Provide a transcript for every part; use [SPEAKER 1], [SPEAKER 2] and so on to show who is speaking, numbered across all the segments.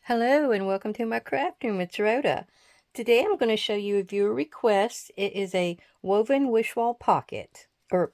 [SPEAKER 1] Hello and welcome to my craft room. It's Rhoda. Today I'm going to show you a viewer request. It is a woven wish wall pocket or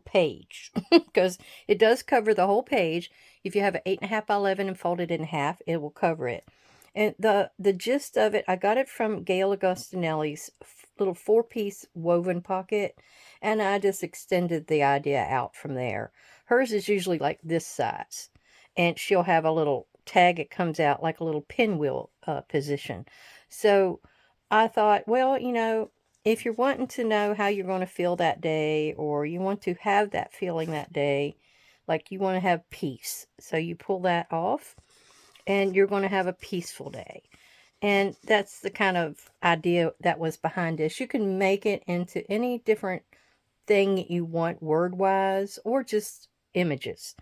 [SPEAKER 1] page because it does cover the whole page. If you have an 8.5 by 11 and fold it in half, it will cover it. And the gist of it, I got it from Gail Augustinelli's little 4-piece woven pocket, and I just extended the idea out from there. Hers is usually like this size, and she'll have a little tag. It comes out like a little pinwheel position. So I thought, well, if you're wanting to know how you're going to feel that day, or you want to have that feeling that day, like you want to have peace, so you pull that off and you're going to have a peaceful day. And that's the kind of idea that was behind this. You can make it into any different thing you want, word wise or just images.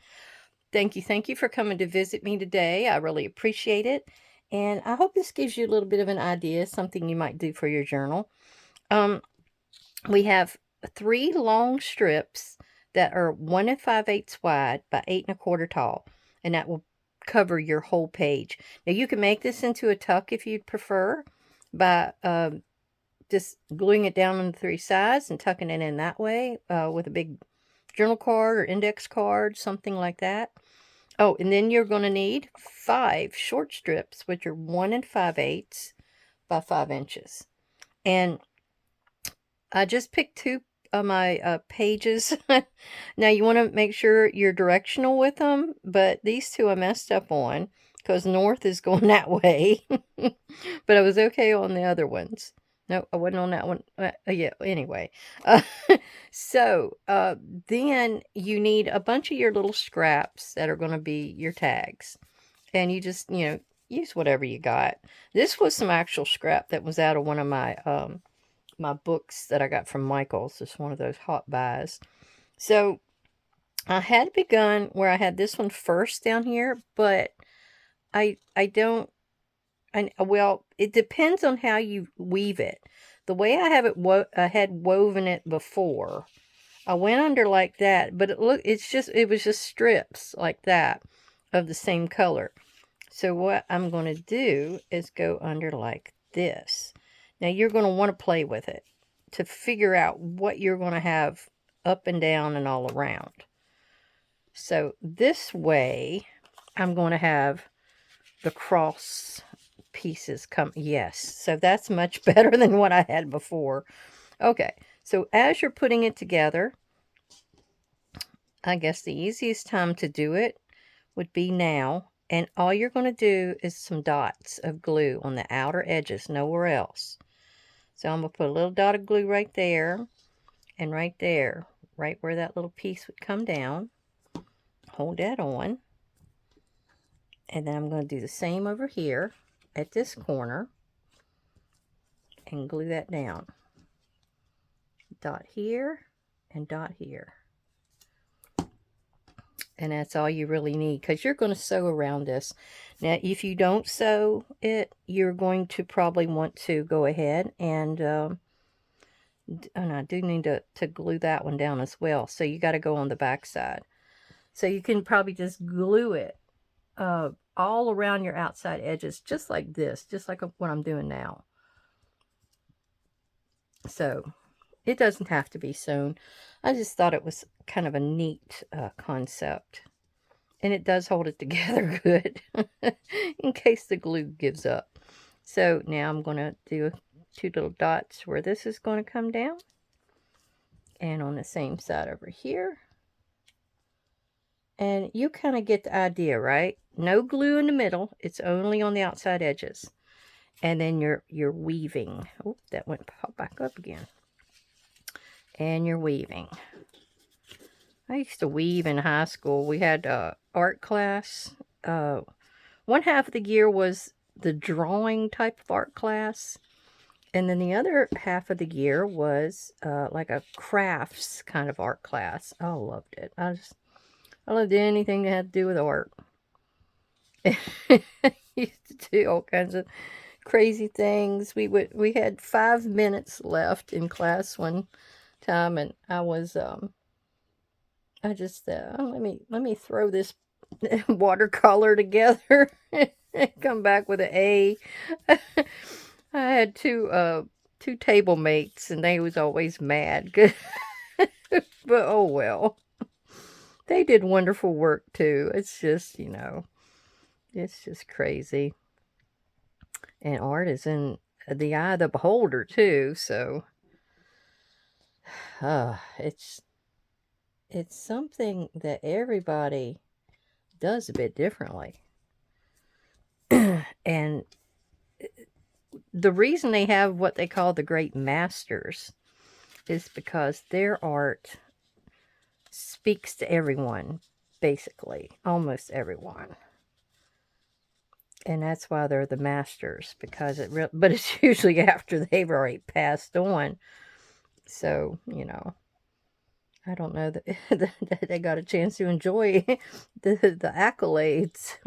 [SPEAKER 1] Thank you for coming to visit me today. I really appreciate it, and I hope this gives you a little bit of an idea, something you might do for your journal. We have 3 long strips that are 1 5/8 wide by 8 1/4 tall, and that will cover your whole page. Now you can make this into a tuck if you'd prefer by just gluing it down on the 3 sides and tucking it in that way with a big journal card or index card, something like that. Oh, and then you're going to need 5 short strips, which are 1 5/8 by 5 inches. And I just picked 2 of my pages. Now you want to make sure you're directional with them, but these 2 I messed up on because north is going that way. But I was okay on the other ones. No, I wasn't on that one. Yeah, anyway. Uh, then you need a bunch of your little scraps that are going to be your tags. And you just, use whatever you got. This was some actual scrap that was out of one of my books that I got from Michael's. It's one of those hot buys. So I had begun where I had this one first down here, but I don't, well, it depends on how you weave it. The way I have it, I had woven it before. I went under like that, but it was just strips like that of the same color. So what I'm going to do is go under like this. Now you're going to want to play with it to figure out what you're going to have up and down and all around. So this way, I'm going to have the cross pieces come. Yes, so that's much better than what I had before. Okay, so as you're putting it together, I guess the easiest time to do it would be now. And all you're going to do is some dots of glue on the outer edges, nowhere else. So I'm going to put a little dot of glue right there and right there, right where that little piece would come down. Hold that on. And then I'm going to do the same over here at this corner and glue that down. Dot here and dot here. And that's all you really need, because you're going to sew around this. Now, if you don't sew it, you're going to probably want to go ahead and I do need to glue that one down as well. So you got to go on the back side. So you can probably just glue it all around your outside edges, just like this, just like what I'm doing now. So it doesn't have to be sewn. I just thought it was kind of a neat concept. And it does hold it together good in case the glue gives up. So now I'm going to do 2 little dots where this is going to come down. And on the same side over here. And you kind of get the idea, right? No glue in the middle. It's only on the outside edges. And then you're weaving. Oh, that went pop back up again. And you're weaving. I used to weave in high school. We had art class. One half of the year was the drawing type of art class. And then the other half of the year was like a crafts kind of art class. I loved it. I loved anything that had to do with art. Used to do all kinds of crazy things. We had 5 minutes left in class one time, and I was I just let me throw this watercolor together. Come back with an A. I had two table mates, and they was always mad. But oh well. They did wonderful work too. It's just, it's just crazy. And art is in the eye of the beholder too, so it's something that everybody does a bit differently. And the reason they have what they call the great masters is because their art speaks to everyone, basically, almost everyone. And that's why they're the masters, because but it's usually after they've already passed on. So, I don't know that they got a chance to enjoy the accolades.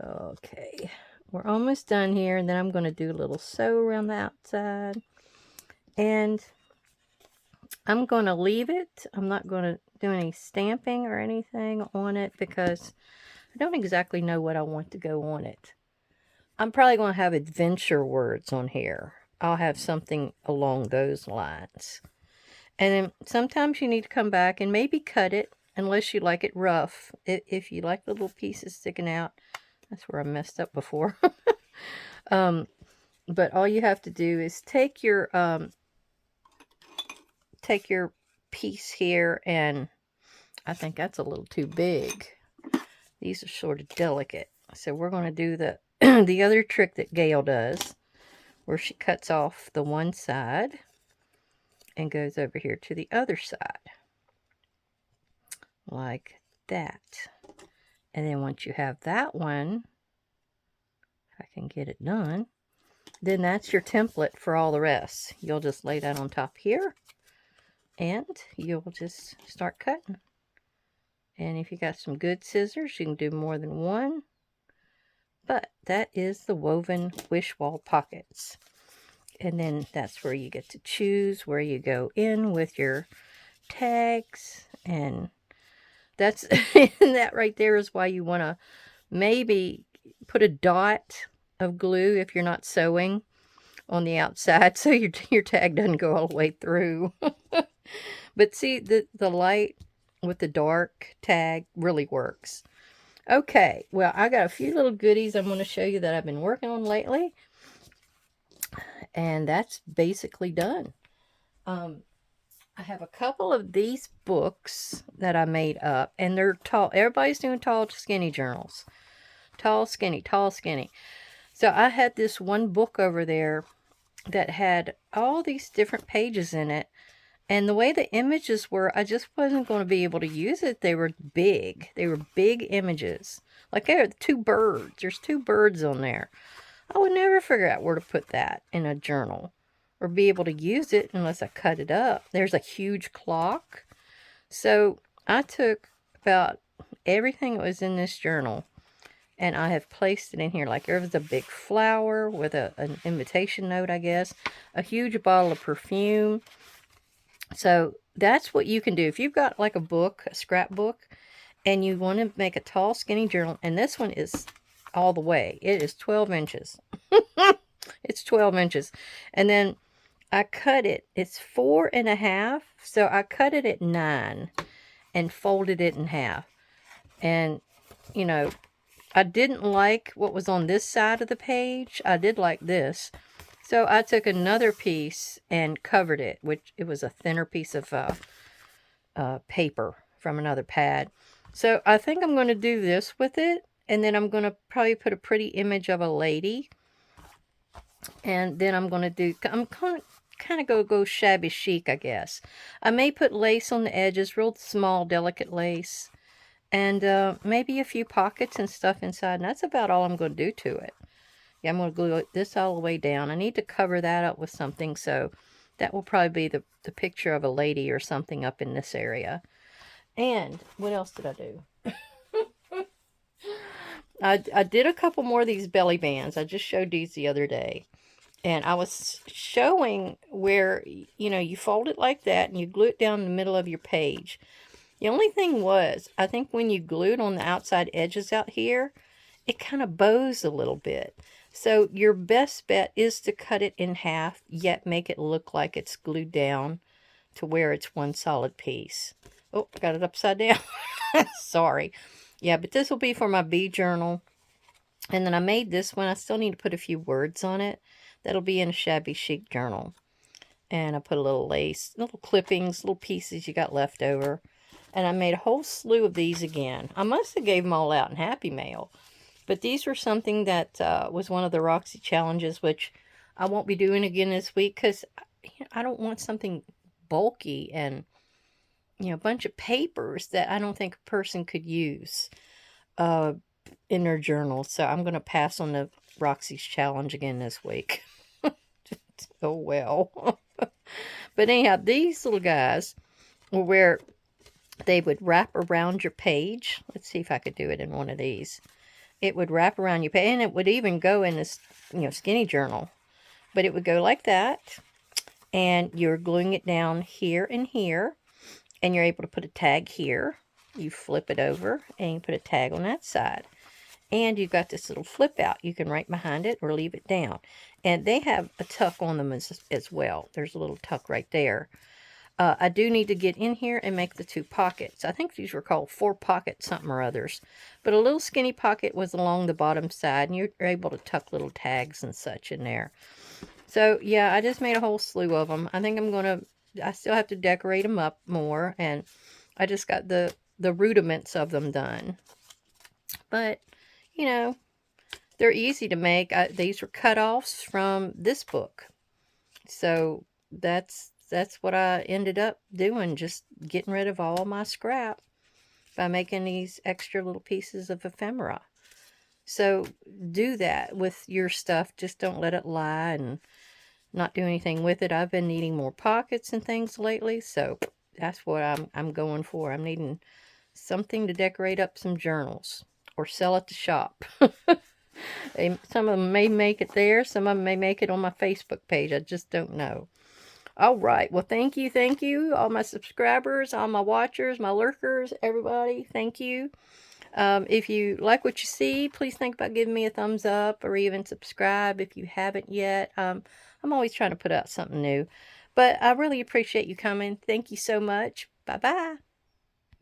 [SPEAKER 1] Okay, we're almost done here, and then I'm going to do a little sew around the outside. And I'm going to leave it. I'm not going to do any stamping or anything on it because I don't exactly know what I want to go on it. I'm probably going to have adventure words on here. I'll have something along those lines. And then sometimes you need to come back and maybe cut it, unless you like it rough. If you like the little pieces sticking out, that's where I messed up before. But all you have to do is take your piece here, and I think that's a little too big. These are sort of delicate. So we're going to do the the other trick that Gail does, where she cuts off the one side and goes over here to the other side. Like that. And then once you have that one, if I can get it done, then that's your template for all the rest. You'll just lay that on top here, and you'll just start cutting. And if you got some good scissors, you can do more than one. But that is the woven wish wall pockets. And then that's where you get to choose where you go in with your tags. And that's that right there is why you want to maybe put a dot of glue if you're not sewing on the outside, so your tag doesn't go all the way through. But see, the light with the dark tag really works. Okay, well, I got a few little goodies I'm going to show you that I've been working on lately. And that's basically done. I have a couple of these books that I made up, and they're tall. Everybody's doing tall, skinny journals. Tall, skinny, tall, skinny. So I had this one book over there that had all these different pages in it. And the way the images were, I just wasn't going to be able to use it. They were big. They were big images. Like there are two birds. There's two birds on there. I would never figure out where to put that in a journal or be able to use it unless I cut it up. There's a huge clock. So I took about everything that was in this journal, and I have placed it in here. Like there was a big flower with an invitation note, I guess. A huge bottle of perfume. So that's what you can do. If you've got like a book, a scrapbook, and you want to make a tall, skinny journal, and this one is all the way. It is 12 inches. It's 12 inches. And then I cut it. It's 4.5. So I cut it at 9 and folded it in half. And, I didn't like what was on this side of the page. I did like this. So I took another piece and covered it, which it was a thinner piece of paper from another pad. So I think I'm going to do this with it. And then I'm going to probably put a pretty image of a lady. And then I'm going to I'm kind of go shabby chic, I guess. I may put lace on the edges, real small, delicate lace. And maybe a few pockets and stuff inside. And that's about all I'm going to do to it. Yeah, I'm going to glue this all the way down. I need to cover that up with something. So that will probably be the picture of a lady or something up in this area. And what else did I do? I did a couple more of these belly bands. I just showed these the other day. And I was showing where, you fold it like that and you glue it down in the middle of your page. The only thing was, I think when you glued on the outside edges out here, it kind of bows a little bit. So your best bet is to cut it in half, yet make it look like it's glued down to where it's one solid piece. Oh, I got it upside down. Sorry. Yeah, but this will be for my bee journal. And then I made this one. I still need to put a few words on it. That'll be in a shabby chic journal. And I put a little lace, little clippings, little pieces you got left over. And I made a whole slew of these again. I must have gave them all out in Happy Mail. But these were something that was one of the Roxy challenges, which I won't be doing again this week because I don't want something bulky and, a bunch of papers that I don't think a person could use in their journal. So I'm going to pass on the Roxy's challenge again this week. Oh, well. But anyhow, these little guys were where they would wrap around your page. Let's see if I could do it in one of these. It would wrap around your page, and it would even go in this, skinny journal. But it would go like that, and you're gluing it down here and here, and you're able to put a tag here. You flip it over, and you put a tag on that side. And you've got this little flip out. You can write behind it or leave it down. And they have a tuck on them as well. There's a little tuck right there. I do need to get in here and make the 2 pockets. I think these were called 4 pocket something or others. But a little skinny pocket was along the bottom side, and you're able to tuck little tags and such in there. So, yeah, I just made a whole slew of them. I think I still have to decorate them up more, and I just got the rudiments of them done. But, they're easy to make. These were cut-offs from this book. So, that's what I ended up doing, just getting rid of all my scrap by making these extra little pieces of ephemera. So do that with your stuff. Just don't let it lie and not do anything with it. I've been needing more pockets and things lately, so that's what I'm going for. I'm needing something to decorate up some journals or sell at the shop. Some of them may make it there. Some of them may make it on my Facebook page. I just don't know. All right. Well, thank you, all my subscribers, all my watchers, my lurkers, everybody. Thank you. If you like what you see, please think about giving me a thumbs up or even subscribe if you haven't yet. I'm always trying to put out something new. But I really appreciate you coming. Thank you so much. Bye-bye.